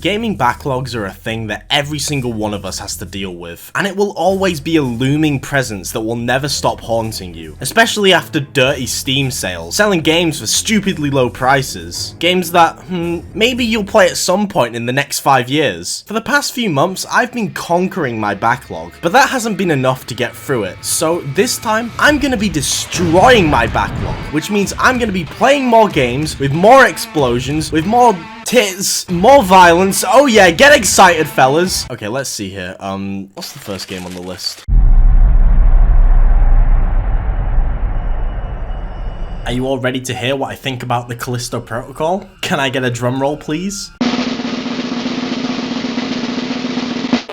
Gaming backlogs are a thing that every single one of us has to deal with, and it will always be a looming presence that will never stop haunting you, especially after dirty Steam sales, selling games for stupidly low prices. Games that, maybe you'll play at some point in the next 5 years. For the past few months, I've been conquering my backlog, but that hasn't been enough to get through it, so this time, I'm gonna be destroying my backlog, which means I'm gonna be playing more games, with more explosions, with more tits, more violence. Oh yeah, get excited, fellas. Okay, let's see here. What's the first game on the list? Are you all ready to hear what I think about the Callisto Protocol? Can I get a drum roll, please?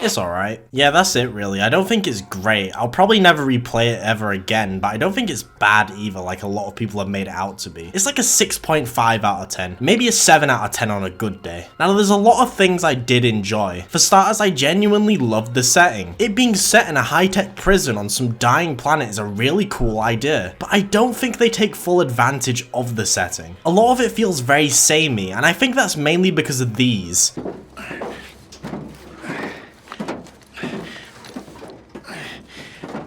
It's alright. Yeah, that's it really. I don't think it's great. I'll probably never replay it ever again, but I don't think it's bad either like a lot of people have made it out to be. It's like a 6.5 out of 10. Maybe a 7 out of 10 on a good day. Now there's a lot of things I did enjoy. For starters, I genuinely loved the setting. It being set in a high-tech prison on some dying planet is a really cool idea, but I don't think they take full advantage of the setting. A lot of it feels very samey, and I think that's mainly because of these.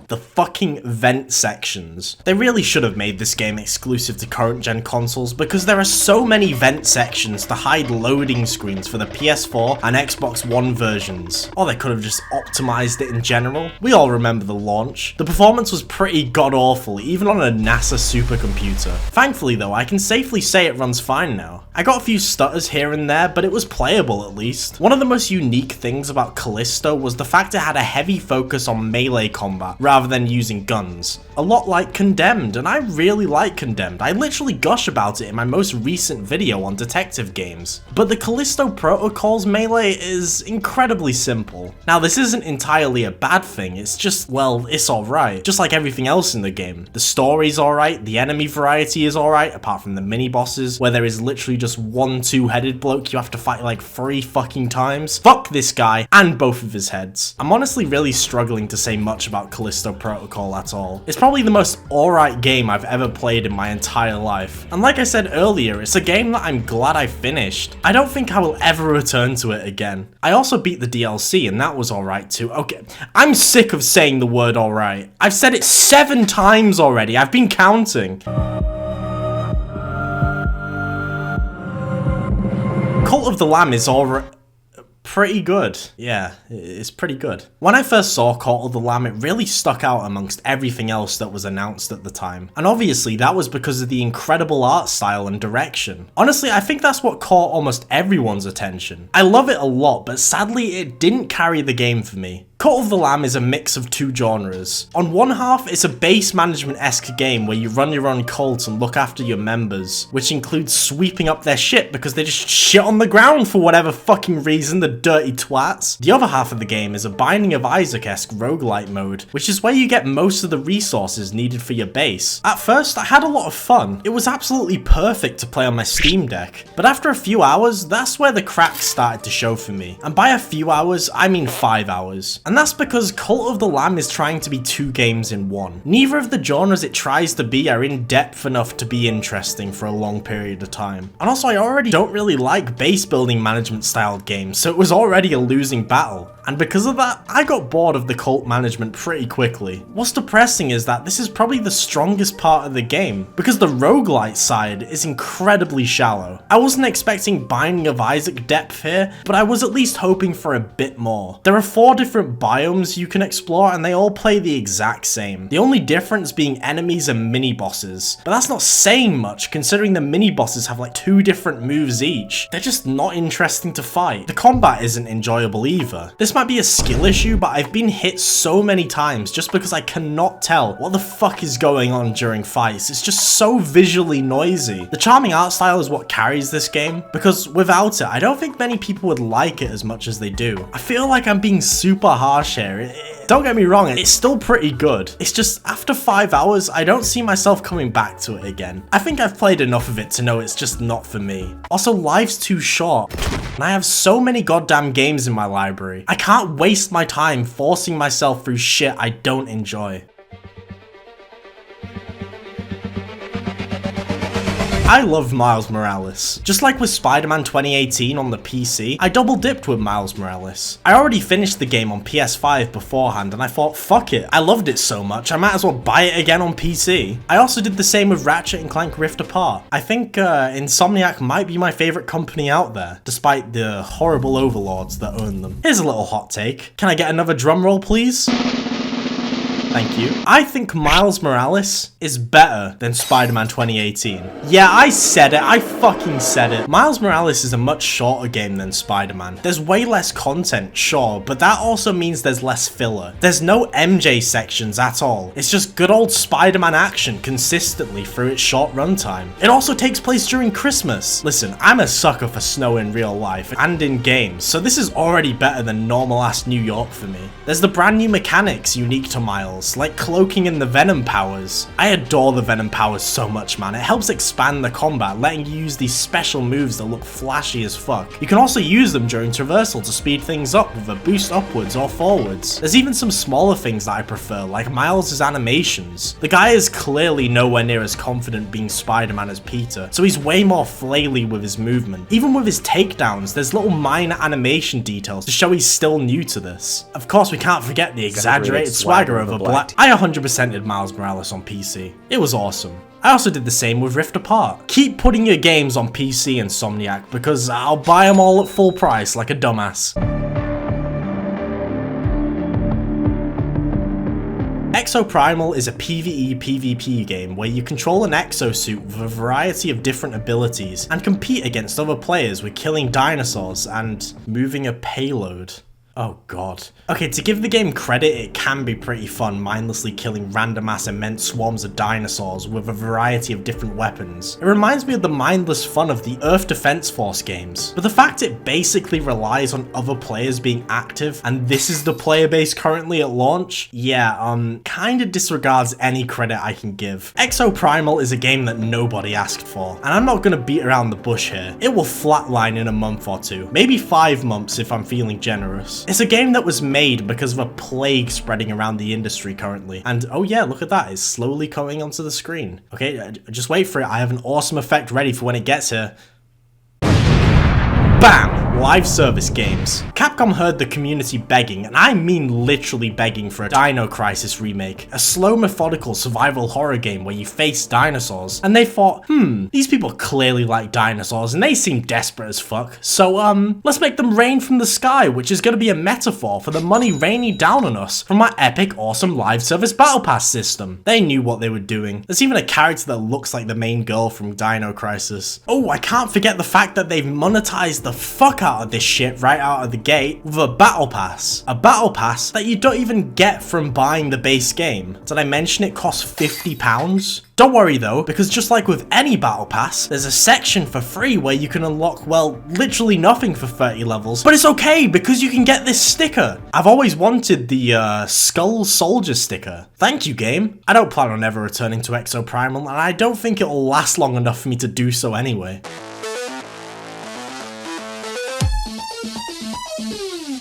The fucking vent sections. They really should have made this game exclusive to current gen consoles because there are so many vent sections to hide loading screens for the PS4 and Xbox One versions. Or they could have just optimized it in general. We all remember the launch. The performance was pretty god-awful, even on a NASA supercomputer. Thankfully though, I can safely say it runs fine now. I got a few stutters here and there, but it was playable at least. One of the most unique things about Callisto was the fact it had a heavy focus on melee combat, rather than using guns. A lot like Condemned, and I really like Condemned. I literally gush about it in my most recent video on detective games. But the Callisto Protocol's melee is incredibly simple. Now this isn't entirely a bad thing, it's just, well, it's alright. Just like everything else in the game. The story's alright, the enemy variety is alright, apart from the mini-bosses, where there is literally just one two-headed bloke you have to fight like 3 fucking times. Fuck this guy, and both of his heads. I'm honestly really struggling to say much about Callisto Protocol at all. It's probably the most alright game I've ever played in my entire life. And like I said earlier, it's a game that I'm glad I finished. I don't think I will ever return to it again. I also beat the DLC and that was alright too. Okay, I'm sick of saying the word alright. I've said it 7 times already. I've been counting. Cult of the Lamb is alright. Pretty good. Yeah, it's pretty good. When I first saw Cult of the Lamb, it really stuck out amongst everything else that was announced at the time. And obviously that was because of the incredible art style and direction. Honestly, I think that's what caught almost everyone's attention. I love it a lot, but sadly it didn't carry the game for me. Cult of the Lamb is a mix of 2 genres. On one half, it's a base management-esque game where you run your own cult and look after your members, which includes sweeping up their shit because they just shit on the ground for whatever fucking reason, the dirty twats. The other half of the game is a Binding of Isaac-esque roguelite mode, which is where you get most of the resources needed for your base. At first, I had a lot of fun. It was absolutely perfect to play on my Steam Deck, but after a few hours, that's where the cracks started to show for me. And by a few hours, I mean 5 hours. And that's because Cult of the Lamb is trying to be 2 games in one. Neither of the genres it tries to be are in depth enough to be interesting for a long period of time. And also I already don't really like base building management styled games, so it was already a losing battle. And because of that, I got bored of the cult management pretty quickly. What's depressing is that this is probably the strongest part of the game, because the roguelite side is incredibly shallow. I wasn't expecting Binding of Isaac depth here, but I was at least hoping for a bit more. There are 4 different biomes you can explore and they all play the exact same. The only difference being enemies and mini-bosses. But that's not saying much considering the mini-bosses have like 2 different moves each. They're just not interesting to fight. The combat isn't enjoyable either. This might be a skill issue, but I've been hit so many times just because I cannot tell what the fuck is going on during fights. It's just so visually noisy. The charming art style is what carries this game, because without it, I don't think many people would like it as much as they do. I feel like I'm being super harsh here. Don't get me wrong, it's still pretty good. It's just after 5 hours, I don't see myself coming back to it again. I think I've played enough of it to know it's just not for me. Also, life's too short, and I have so many goddamn games in my library. I can't waste my time forcing myself through shit I don't enjoy. I love Miles Morales. Just like with Spider-Man 2018 on the PC, I double dipped with Miles Morales. I already finished the game on PS5 beforehand and I thought, fuck it, I loved it so much, I might as well buy it again on PC. I also did the same with Ratchet and Clank Rift Apart. I think Insomniac might be my favourite company out there, despite the horrible overlords that own them. Here's a little hot take. Can I get another drum roll, please? Thank you. I think Miles Morales is better than Spider-Man 2018. Yeah, I said it. I fucking said it. Miles Morales is a much shorter game than Spider-Man. There's way less content, sure, but that also means there's less filler. There's no MJ sections at all. It's just good old Spider-Man action consistently through its short runtime. It also takes place during Christmas. Listen, I'm a sucker for snow in real life and in games, so this is already better than normal-ass New York for me. There's the brand new mechanics unique to Miles, like cloaking and the Venom powers. I adore the Venom powers so much, man. It helps expand the combat, letting you use these special moves that look flashy as fuck. You can also use them during traversal to speed things up with a boost upwards or forwards. There's even some smaller things that I prefer, like Miles' animations. The guy is clearly nowhere near as confident being Spider-Man as Peter, so he's way more flaily with his movement. Even with his takedowns, there's little minor animation details to show he's still new to this. Of course, we can't forget the exaggerated swagger of a black. I 100%ed Miles Morales on PC. It was awesome. I also did the same with Rift Apart. Keep putting your games on PC, Insomniac, because I'll buy them all at full price like a dumbass. Exoprimal is a PvE PvP game where you control an exosuit with a variety of different abilities and compete against other players with killing dinosaurs and moving a payload. Oh god. Okay, to give the game credit, it can be pretty fun mindlessly killing random ass immense swarms of dinosaurs with a variety of different weapons. It reminds me of the mindless fun of the Earth Defense Force games, but the fact it basically relies on other players being active and this is the player base currently at launch, yeah, kinda disregards any credit I can give. Exoprimal is a game that nobody asked for, and I'm not gonna beat around the bush here. It will flatline in a month or two, maybe 5 months if I'm feeling generous. It's a game that was made because of a plague spreading around the industry currently. And oh yeah, look at that, it's slowly coming onto the screen. Okay, just wait for it, I have an awesome effect ready for when it gets here. BAM! Live service games. Capcom heard the community begging, and I mean literally begging, for a Dino Crisis remake. A slow, methodical survival horror game where you face dinosaurs. And they thought, these people clearly like dinosaurs and they seem desperate as fuck. So, let's make them rain from the sky, which is gonna be a metaphor for the money raining down on us from our epic, awesome live service battle pass system. They knew what they were doing. There's even a character that looks like the main girl from Dino Crisis. Oh, I can't forget the fact that they've monetized the fuck out of this shit right out of the gate with a battle pass. A battle pass that you don't even get from buying the base game. Did I mention it costs £50? Don't worry though, because just like with any battle pass, there's a section for free where you can unlock, well, literally nothing for 30 levels. But it's okay, because you can get this sticker. I've always wanted the Skull Soldier sticker. Thank you, game. I don't plan on ever returning to Exoprimal, and I don't think it'll last long enough for me to do so anyway.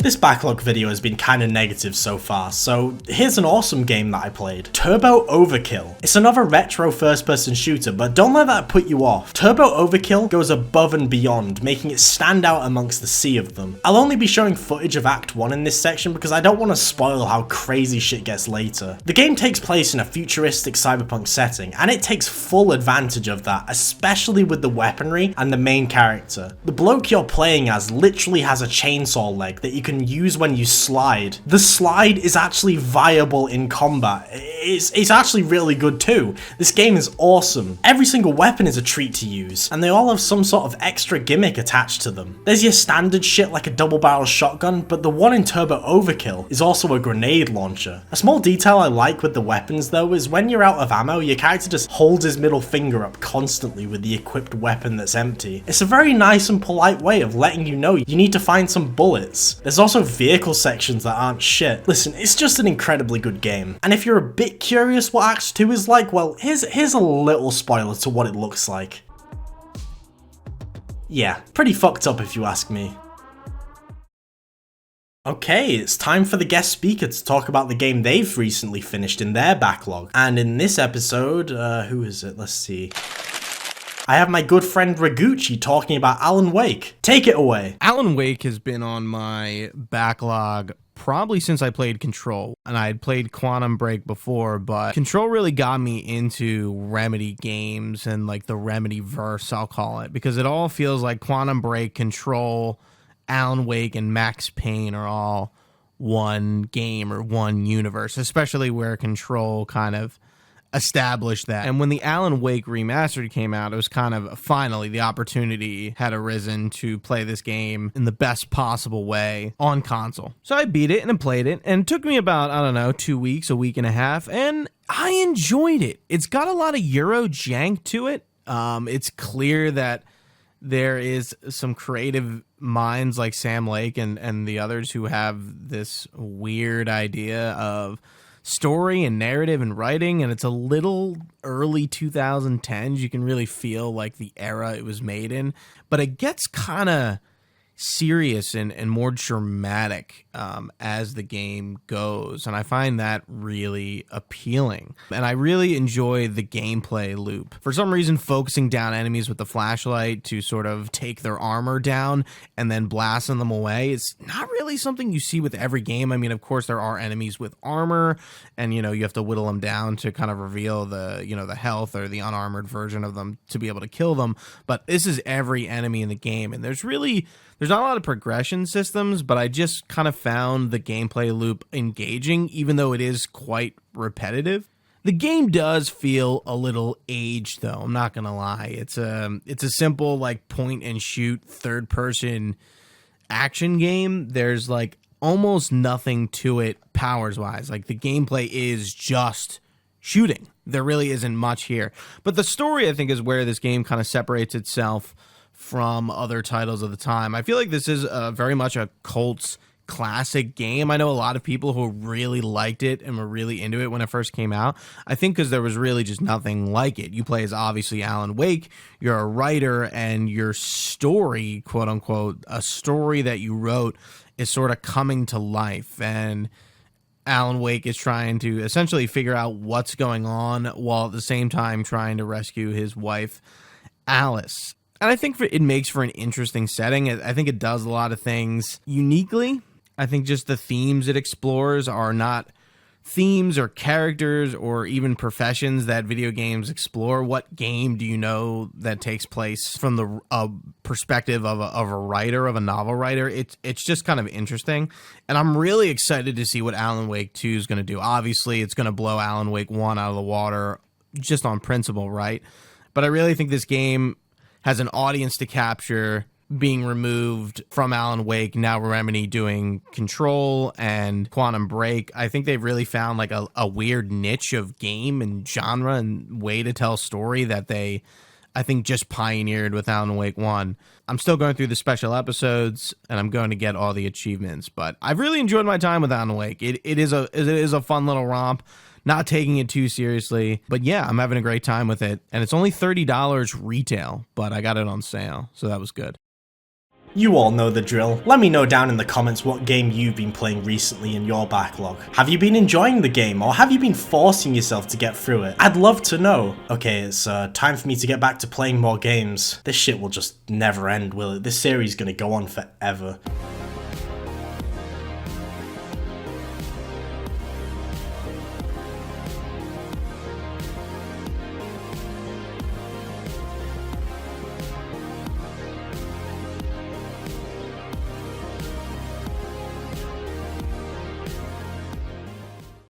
This backlog video has been kinda negative so far, so here's an awesome game that I played. Turbo Overkill. It's another retro first-person shooter, but don't let that put you off. Turbo Overkill goes above and beyond, making it stand out amongst the sea of them. I'll only be showing footage of Act 1 in this section because I don't want to spoil how crazy shit gets later. The game takes place in a futuristic cyberpunk setting, and it takes full advantage of that, especially with the weaponry and the main character. The bloke you're playing as literally has a chainsaw leg that you can use when you slide. The slide is actually viable in combat. It's actually really good too. This game is awesome. Every single weapon is a treat to use, and they all have some sort of extra gimmick attached to them. There's your standard shit like a double barrel shotgun, but the one in Turbo Overkill is also a grenade launcher. A small detail I like with the weapons though is when you're out of ammo, your character just holds his middle finger up constantly with the equipped weapon that's empty. It's a very nice and polite way of letting you know you need to find some bullets. There's also vehicle sections that aren't shit. Listen, it's just an incredibly good game. And if you're a bit curious what Act 2 is like, well, here's a little spoiler to what it looks like. Yeah, pretty fucked up if you ask me. Okay, it's time for the guest speaker to talk about the game they've recently finished in their backlog. And in this episode, who is it? Let's see. I have my good friend Ragucci talking about Alan Wake. Take it away. Alan Wake has been on my backlog probably since I played Control, and I had played Quantum Break before, but Control really got me into Remedy games and like the Remedy verse, I'll call it, because it all feels like Quantum Break, Control, Alan Wake, and Max Payne are all one game or one universe, especially where Control kind of established that. And when the Alan Wake remastered came out, it was kind of finally the opportunity had arisen to play this game in the best possible way on console. So I beat it and played it, and it took me about, I don't know, 2 weeks, a week and a half, and I enjoyed it. It's got a lot of Euro jank to it. It's clear that there is some creative minds like Sam Lake and the others who have this weird idea of story and narrative and writing, and it's a little early 2010s. You can really feel like the era it was made in, but it gets kind of serious and more dramatic as the game goes, and I find that really appealing. And I really enjoy the gameplay loop. For some reason, focusing down enemies with the flashlight to sort of take their armor down and then blasting them away is not really something you see with every game. I mean, of course, there are enemies with armor, and you have to whittle them down to kind of reveal the the health or the unarmored version of them to be able to kill them. But this is every enemy in the game, and there's not a lot of progression systems, but I just kind of found the gameplay loop engaging, even though it is quite repetitive. The game does feel a little aged, though. I'm not gonna lie. It's a simple like point and shoot third person action game. There's like almost nothing to it powers wise. Like the gameplay is just shooting. There really isn't much here. But the story, I think, is where this game kind of separates itself from other titles of the time. I feel like this is very much a Colts classic game. I know a lot of people who really liked it and were really into it when it first came out. I think because there was really just nothing like it. You play as obviously Alan Wake, you're a writer, and your story, quote unquote, a story that you wrote is sort of coming to life, and Alan Wake is trying to essentially figure out what's going on while at the same time trying to rescue his wife, Alice. And I think it makes for an interesting setting. I think it does a lot of things uniquely. I think just the themes it explores are not themes or characters or even professions that video games explore. What game do you know that takes place from the perspective of a writer, of a novel writer? It's just kind of interesting. And I'm really excited to see what Alan Wake 2 is going to do. Obviously, it's going to blow Alan Wake 1 out of the water just on principle, right? But I really think this game has an audience to capture, being removed from Alan Wake, now Remedy doing Control and Quantum Break. I think they've really found like a weird niche of game and genre and way to tell story that they, I think, just pioneered with Alan Wake 1. I'm still going through the special episodes, and I'm going to get all the achievements, but I've really enjoyed my time with Alan Wake. It is a fun little romp. Not taking it too seriously, but yeah, I'm having a great time with it, and it's only $30 retail, but I got it on sale, so that was good. You all know the drill. Let me know down in the comments what game you've been playing recently in your backlog. Have you been enjoying the game, or have you been forcing yourself to get through it? I'd love to know. Okay, it's time for me to get back to playing more games. This shit will just never end, will it? This series is gonna go on forever.